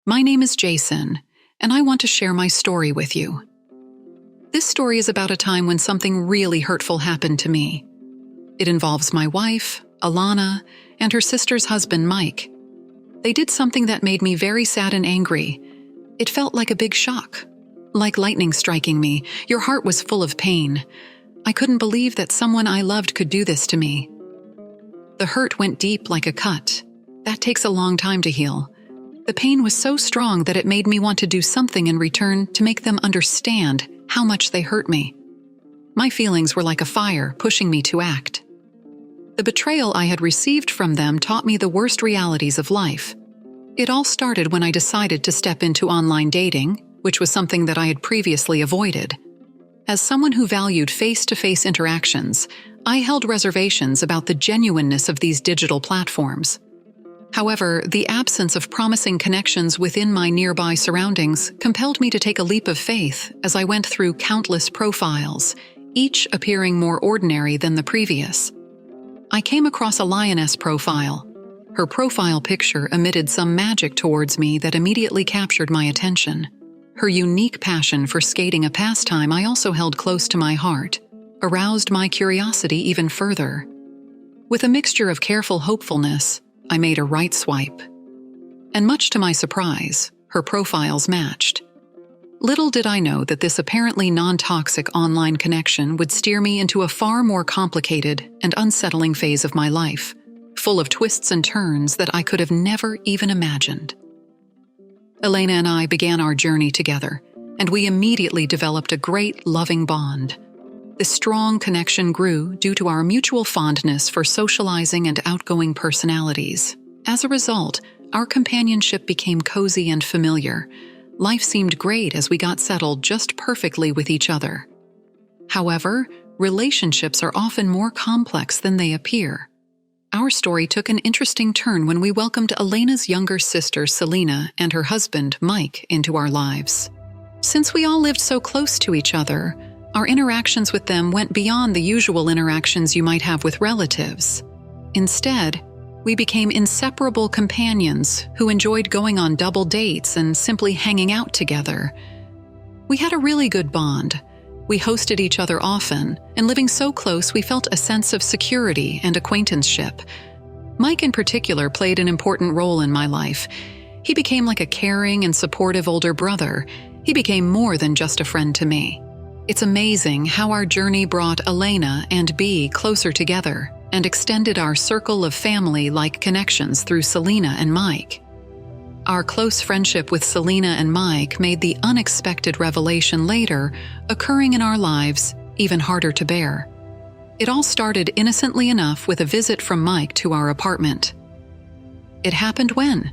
My name is Jason, and I want to share my story with you. This story is about a time when something really hurtful happened to me. It involves my wife, Alana, and her sister's husband, Mike. They did something that made me very sad and angry. It felt like a big shock. Like lightning striking me, your heart was full of pain. I couldn't believe that someone I loved could do this to me. The hurt went deep like a cut. That takes a long time to heal. The pain was so strong that it made me want to do something in return to make them understand how much they hurt me. My feelings were like a fire pushing me to act. The betrayal I had received from them taught me the worst realities of life. It all started when I decided to step into online dating, which was something that I had previously avoided. As someone who valued face-to-face interactions, I held reservations about the genuineness of these digital platforms. However, the absence of promising connections within my nearby surroundings compelled me to take a leap of faith as I went through countless profiles, each appearing more ordinary than the previous. I came across a lioness profile. Her profile picture emitted some magic towards me that immediately captured my attention. Her unique passion for skating, a pastime I also held close to my heart, aroused my curiosity even further. With a mixture of careful hopefulness, I made a right swipe. And much to my surprise, her profiles matched. Little did I know that this apparently non-toxic online connection would steer me into a far more complicated and unsettling phase of my life, full of twists and turns that I could have never even imagined. Elena and I began our journey together, and we immediately developed a great, loving bond. This strong connection grew due to our mutual fondness for socializing and outgoing personalities. As a result, our companionship became cozy and familiar. Life seemed great as we got settled just perfectly with each other. However, relationships are often more complex than they appear. Our story took an interesting turn when we welcomed Elena's younger sister, Selena, and her husband, Mike, into our lives. Since we all lived so close to each other, our interactions with them went beyond the usual interactions you might have with relatives. Instead, we became inseparable companions who enjoyed going on double dates and simply hanging out together. We had a really good bond. We hosted each other often, and living so close, we felt a sense of security and acquaintanceship. Mike in particular played an important role in my life. He became like a caring and supportive older brother. He became more than just a friend to me. It's amazing how our journey brought Elena and Bea closer together and extended our circle of family-like connections through Selena and Mike. Our close friendship with Selena and Mike made the unexpected revelation later occurring in our lives even harder to bear. It all started innocently enough with a visit from Mike to our apartment. It happened when?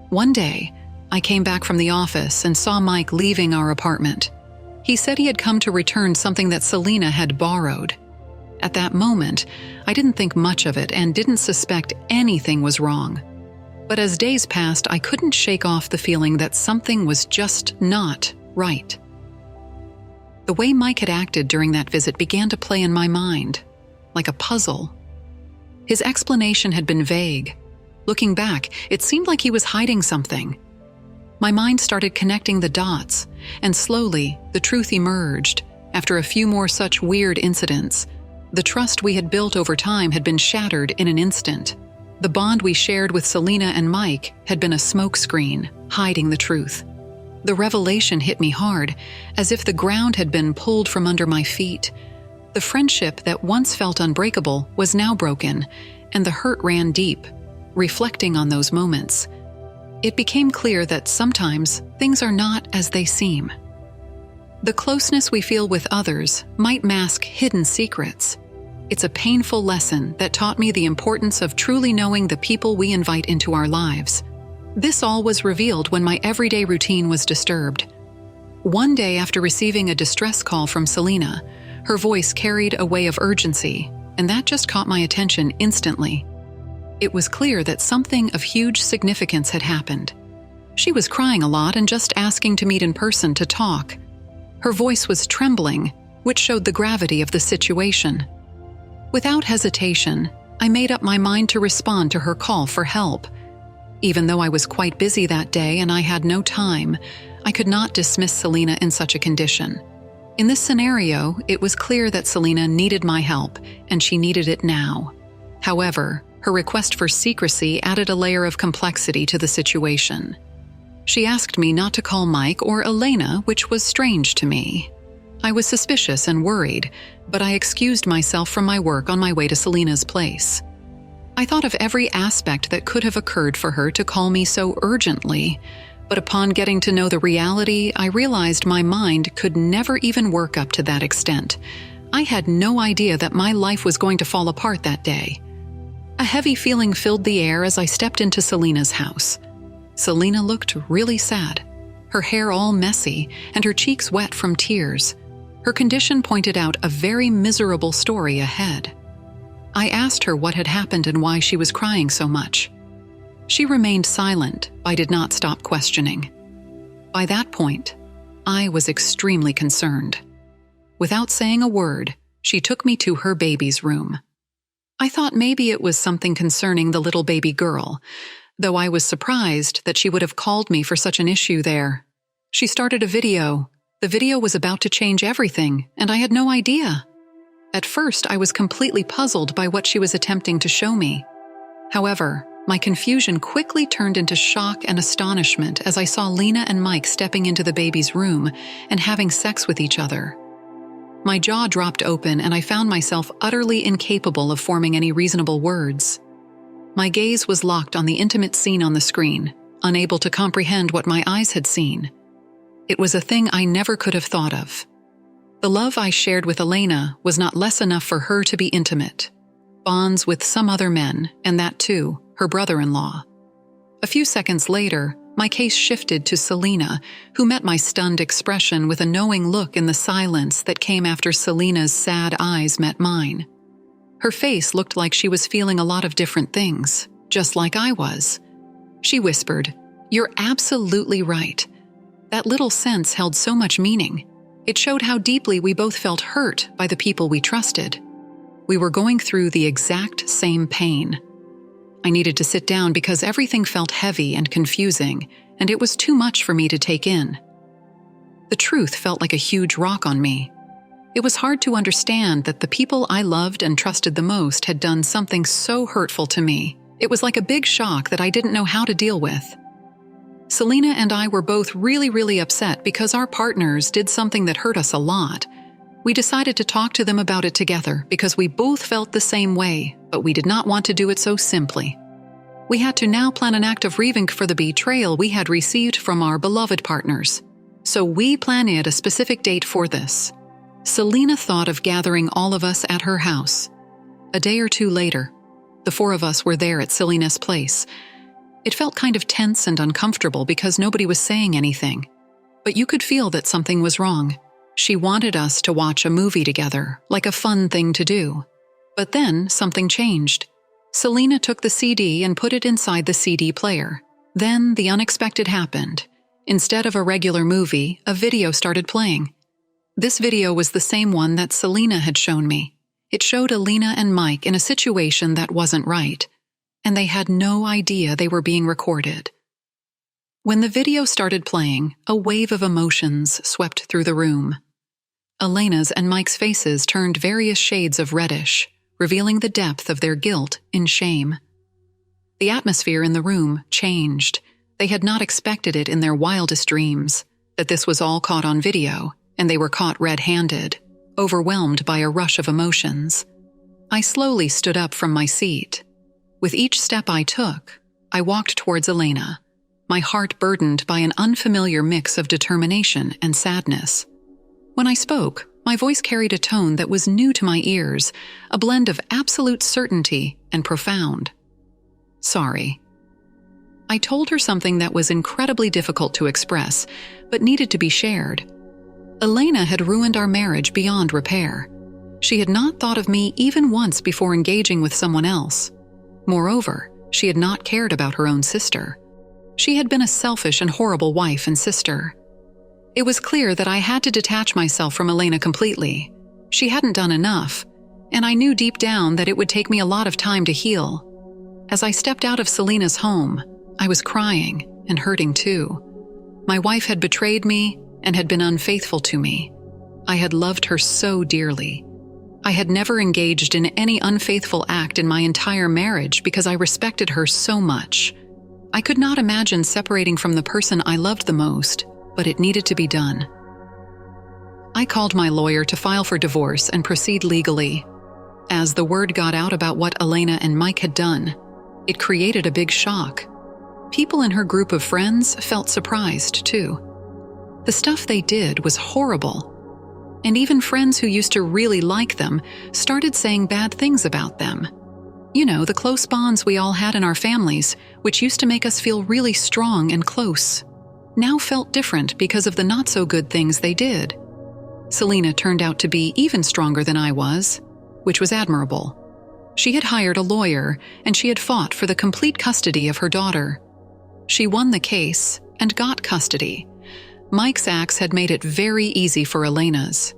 One day, I came back from the office and saw Mike leaving our apartment. He said he had come to return something that Selena had borrowed. At that moment, I didn't think much of it and didn't suspect anything was wrong. But as days passed, I couldn't shake off the feeling that something was just not right. The way Mike had acted during that visit began to play in my mind, like a puzzle. His explanation had been vague. Looking back, it seemed like he was hiding something. My mind started connecting the dots, and slowly, the truth emerged. After a few more such weird incidents, the trust we had built over time had been shattered in an instant. The bond we shared with Selena and Mike had been a smokescreen, hiding the truth. The revelation hit me hard, as if the ground had been pulled from under my feet. The friendship that once felt unbreakable was now broken, and the hurt ran deep. Reflecting on those moments, it became clear that sometimes things are not as they seem. The closeness we feel with others might mask hidden secrets. It's a painful lesson that taught me the importance of truly knowing the people we invite into our lives. This all was revealed when my everyday routine was disturbed. One day after receiving a distress call from Selena, her voice carried a way of urgency, and that just caught my attention instantly. It was clear that something of huge significance had happened. She was crying a lot and just asking to meet in person to talk. Her voice was trembling, which showed the gravity of the situation. Without hesitation, I made up my mind to respond to her call for help. Even though I was quite busy that day and I had no time, I could not dismiss Selena in such a condition. In this scenario, it was clear that Selena needed my help, and she needed it now. However, her request for secrecy added a layer of complexity to the situation. She asked me not to call Mike or Elena, which was strange to me. I was suspicious and worried, but I excused myself from my work on my way to Selena's place. I thought of every aspect that could have occurred for her to call me so urgently, but upon getting to know the reality, I realized my mind could never even work up to that extent. I had no idea that my life was going to fall apart that day. A heavy feeling filled the air as I stepped into Selena's house. Selena looked really sad, her hair all messy and her cheeks wet from tears. Her condition pointed out a very miserable story ahead. I asked her what had happened and why she was crying so much. She remained silent, but I did not stop questioning. By that point, I was extremely concerned. Without saying a word, she took me to her baby's room. I thought maybe it was something concerning the little baby girl, though I was surprised that she would have called me for such an issue there. She started a video. The video was about to change everything, and I had no idea. At first, I was completely puzzled by what she was attempting to show me. However, my confusion quickly turned into shock and astonishment as I saw Lena and Mike stepping into the baby's room and having sex with each other. My jaw dropped open and I found myself utterly incapable of forming any reasonable words. My gaze was locked on the intimate scene on the screen, unable to comprehend what my eyes had seen. It was a thing I never could have thought of. The love I shared with Elena was not less enough for her to be intimate. Bonds with some other men, and that too, her brother-in-law. A few seconds later, my case shifted to Selena, who met my stunned expression with a knowing look in the silence that came after Selena's sad eyes met mine. Her face looked like she was feeling a lot of different things, just like I was. She whispered, "You're absolutely right." That little sense held so much meaning. It showed how deeply we both felt hurt by the people we trusted. We were going through the exact same pain. I needed to sit down because everything felt heavy and confusing, and it was too much for me to take in. The truth felt like a huge rock on me. It was hard to understand that the people I loved and trusted the most had done something so hurtful to me. It was like a big shock that I didn't know how to deal with. Selena and I were both really upset because our partners did something that hurt us a lot. We decided to talk to them about it together because we both felt the same way, but we did not want to do it so simply. We had to now plan an act of revenge for the betrayal we had received from our beloved partners. So we planned a specific date for this. Selena thought of gathering all of us at her house. A day or two later, the four of us were there at Selena's place. It felt kind of tense and uncomfortable because nobody was saying anything, but you could feel that something was wrong. She wanted us to watch a movie together, like a fun thing to do. But then something changed. Selena took the CD and put it inside the CD player. Then the unexpected happened. Instead of a regular movie, a video started playing. This video was the same one that Selena had shown me. It showed Elena and Mike in a situation that wasn't right, and they had no idea they were being recorded. When the video started playing, a wave of emotions swept through the room. Elena's and Mike's faces turned various shades of reddish, revealing the depth of their guilt and shame. The atmosphere in the room changed. They had not expected it in their wildest dreams, that this was all caught on video, and they were caught red-handed, overwhelmed by a rush of emotions. I slowly stood up from my seat. With each step I took, I walked towards Elena, my heart burdened by an unfamiliar mix of determination and sadness. When I spoke, my voice carried a tone that was new to my ears, a blend of absolute certainty and profound. "Sorry." I told her something that was incredibly difficult to express, but needed to be shared. Elena had ruined our marriage beyond repair. She had not thought of me even once before engaging with someone else. Moreover, she had not cared about her own sister. She had been a selfish and horrible wife and sister. It was clear that I had to detach myself from Elena completely. She hadn't done enough, and I knew deep down that it would take me a lot of time to heal. As I stepped out of Selena's home, I was crying and hurting too. My wife had betrayed me and had been unfaithful to me. I had loved her so dearly. I had never engaged in any unfaithful act in my entire marriage because I respected her so much. I could not imagine separating from the person I loved the most, but it needed to be done. I called my lawyer to file for divorce and proceed legally. As the word got out about what Elena and Mike had done, it created a big shock. People in her group of friends felt surprised, too. The stuff they did was horrible. And even friends who used to really like them started saying bad things about them. You know, the close bonds we all had in our families, which used to make us feel really strong and close, now felt different because of the not-so-good things they did. Selena turned out to be even stronger than I was, which was admirable. She had hired a lawyer, and she had fought for the complete custody of her daughter. She won the case and got custody. Mike's acts had made it very easy for Elena's.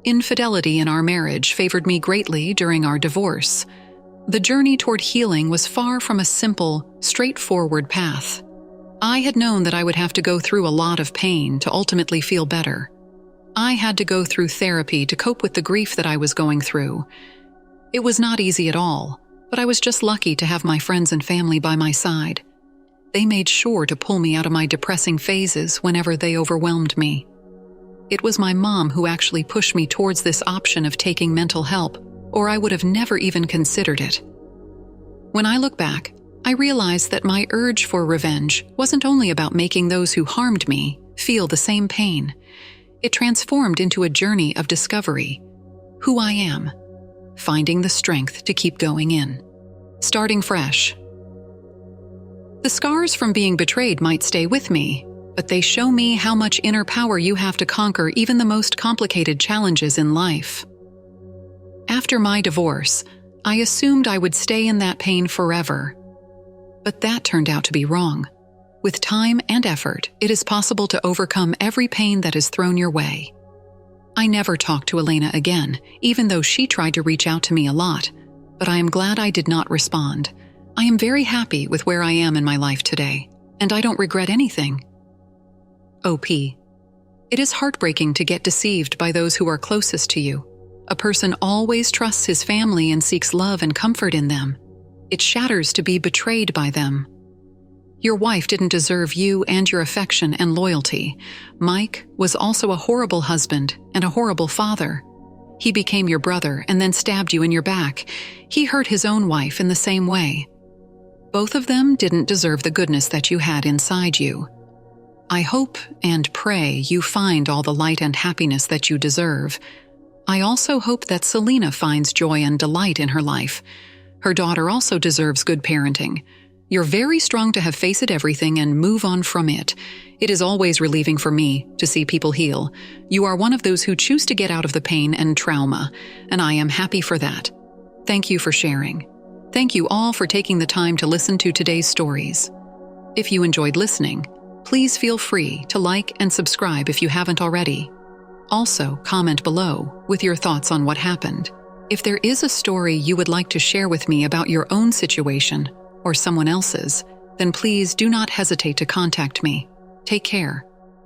Infidelity in our marriage favored me greatly during our divorce. The journey toward healing was far from a simple, straightforward path. I had known that I would have to go through a lot of pain to ultimately feel better. I had to go through therapy to cope with the grief that I was going through. It was not easy at all, but I was just lucky to have my friends and family by my side. They made sure to pull me out of my depressing phases whenever they overwhelmed me. It was my mom who actually pushed me towards this option of taking mental help, or I would have never even considered it. When I look back, I realize that my urge for revenge wasn't only about making those who harmed me feel the same pain. It transformed into a journey of discovery, who I am, finding the strength to keep going in, starting fresh. The scars from being betrayed might stay with me, but they show me how much inner power you have to conquer even the most complicated challenges in life. After my divorce, I assumed I would stay in that pain forever. But that turned out to be wrong. With time and effort, it is possible to overcome every pain that is thrown your way. I never talked to Elena again, even though she tried to reach out to me a lot, but I am glad I did not respond. I am very happy with where I am in my life today, and I don't regret anything. OP. It is heartbreaking to get deceived by those who are closest to you. A person always trusts his family and seeks love and comfort in them. It shatters to be betrayed by them. Your wife didn't deserve you and your affection and loyalty. Mike was also a horrible husband and a horrible father. He became your brother and then stabbed you in your back. He hurt his own wife in the same way. Both of them didn't deserve the goodness that you had inside you. I hope and pray you find all the light and happiness that you deserve. I also hope that Selena finds joy and delight in her life. Her daughter also deserves good parenting. You're very strong to have faced everything and move on from it. It is always relieving for me to see people heal. You are one of those who choose to get out of the pain and trauma, and I am happy for that. Thank you for sharing. Thank you all for taking the time to listen to today's stories. If you enjoyed listening, please feel free to like and subscribe if you haven't already. Also, comment below with your thoughts on what happened. If there is a story you would like to share with me about your own situation or someone else's, then please do not hesitate to contact me. Take care.